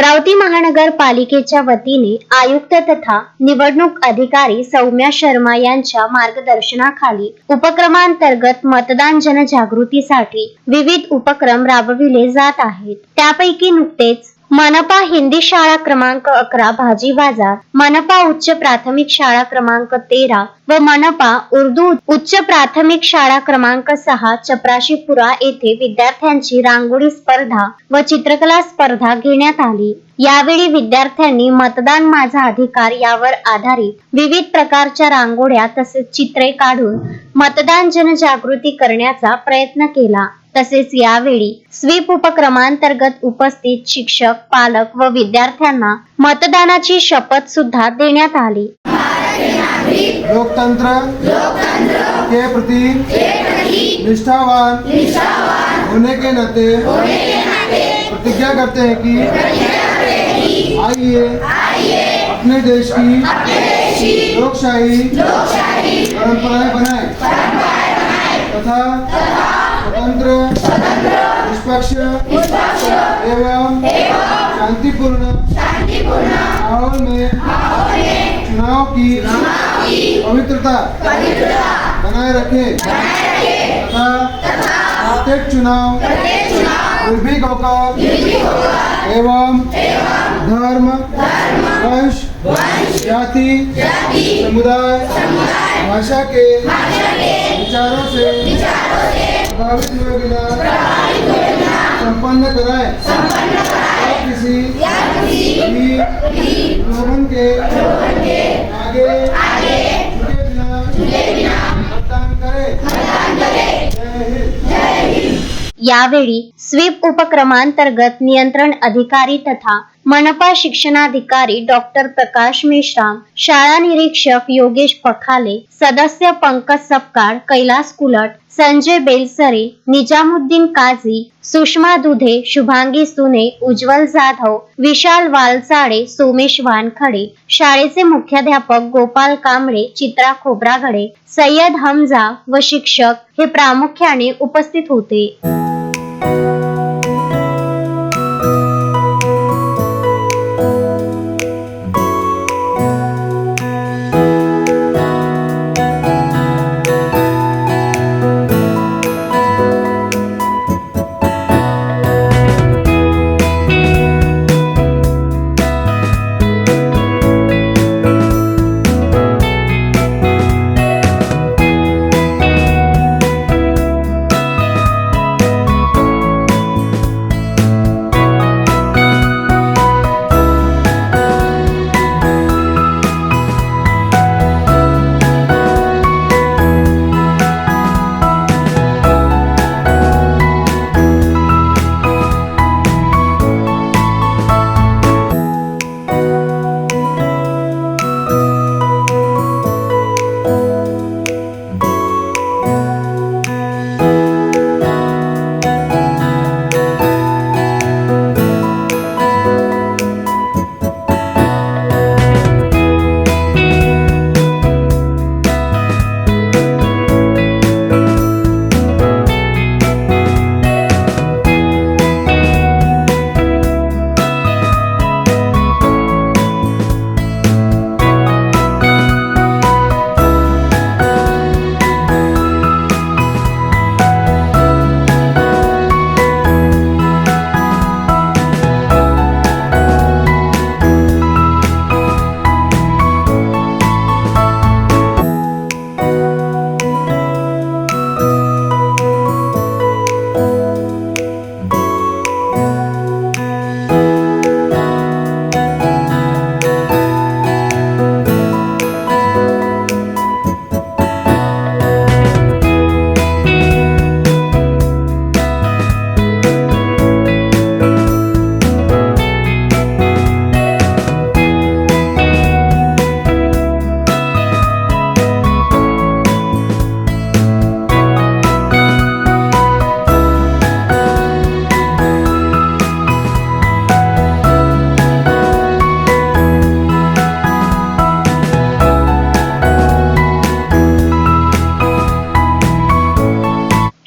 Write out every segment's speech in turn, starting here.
अमरावती महानगरपालिकेच्या वतीने आयुक्त तथा निवडणूक अधिकारी सौम्या शर्मा यांच्या मार्गदर्शनाखाली उपक्रमांतर्गत मतदान जनजागृतीसाठी विविध उपक्रम राबविले जात आहेत। त्यापैकी नुकतेच मनपा हिंदी शाळा क्रमांक 11 भाजी बाजार, मनपा उच्च प्राथमिक शाळा क्रमांक 13 व मनपा उर्दू उच्च प्राथमिक शाळा क्रमांक 6 चपराशीपुरा येथे विद्यार्थ्यांची रांगोळी स्पर्धा व चित्रकला स्पर्धा घेण्यात आली। यावेळी विद्यार्थ्यांनी मतदान माझा अधिकार यावर आधारित विविध प्रकारच्या रांगोळ्या तसेच चित्रे काढून मतदान जनजागृती करण्याचा प्रयत्न केला। तसेच यावेळी स्वीप उपक्रमांतर्गत उपस्थित शिक्षक, पालक व विद्यार्थ्यांना मतदानाची शपथ सुद्धा देण्यात आली। लोकतंत्र के प्रति निष्ठावान होने के नाते प्रतिज्ञा करते हैं कि आइए अपने देश की लोकशाही परंपराएं बनाएं तथा स्वतंत्र, निष्पक्ष एवं शांतिपूर्ण माहौल में चुनाव की पवित्रता बनाए रखें तथा प्रत्येक चुनाव निर्भीक होकर एवं धर्म, वंश, जाति, समुदाय, भाषा के विचारों से प्रभावित हुए बिना संपन्न कराए और किसी भी प्रलोभन के आगे झुके बिना मतदान करे। जय हिंद। यावेळी स्वीप उपक्रमांतर्गत नियंत्रण अधिकारी तथा मनपा शिक्षणाधिकारी डॉक्टर प्रकाश मेश्राम, शाळा निरीक्षक योगेश पखाले, सदस्य पंकज सपकाळ, कैलास कुलट, संजय बेलसरे, निजामुद्दीन काझी, सुषमा दुधे, शुभांगी सुने, उज्ज्वल जाधव, विशाल वालसाडे, सोमेश वानखडे, शाळेचे मुख्याध्यापक गोपाल कांबळे, चित्रा खोब्रागडे, सय्यद हमजा व शिक्षक हे प्रामुख्याने उपस्थित होते।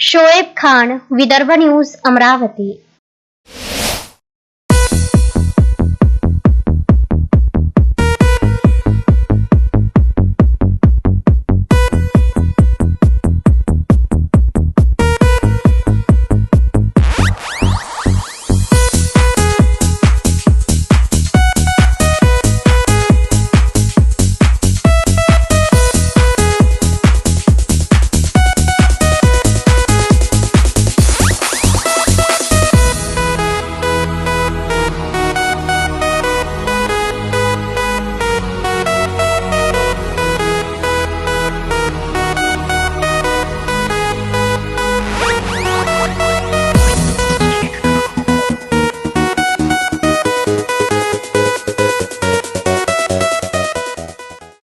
शोएब खान, विदर्भ न्यूज, अमरावती।